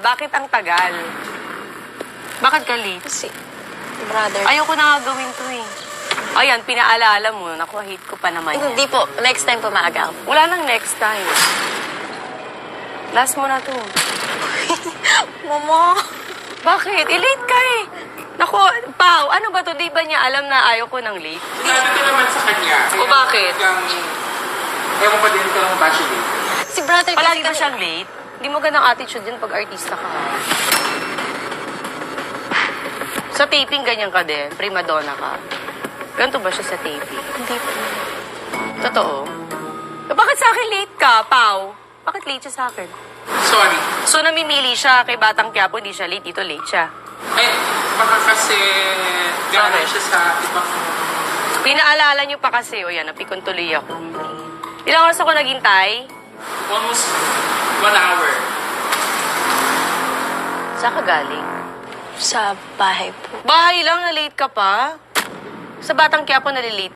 Bakit ang tagal? Bakit ka late? Kasi, brother. Ayoko na nga gawin to eh. Ayan, pinaalala mo. Naku, hate ko pa naman yan. Hindi po. Next time po maaga ako. Wala nang next time. Last mo na to. Mama. Bakit? I-late ka eh. Naku, Pao, ano ba to? Di ba niya alam na ayaw ko ng late? Sinabi ko naman sa kanya. O bakit? Ewan ko din kung ba siya dito. Si brother Palagi kasi ba siyang late? Hindi mo ganang attitude yun pag artista ka. Sa taping, ganyan ka din. Prima donna ka. Ganito ba siya sa taping? Hindi po. Totoo? Bakit sa akin late ka, Pao? Bakit late siya sa akin? Sorry. So, namimili siya kay Batang Quiapo, hindi siya late. Dito late siya. Eh, baka kasi gano'n siya sa ibang... Pinaalala niyo pa kasi, o yan, napikon tuloy ako. Ilang oras ako naghintay? Almost 1 hour. Saan ka galing? Sa bahay po. Bahay lang, na late ka pa? Sa Batang Quiapo, nalilate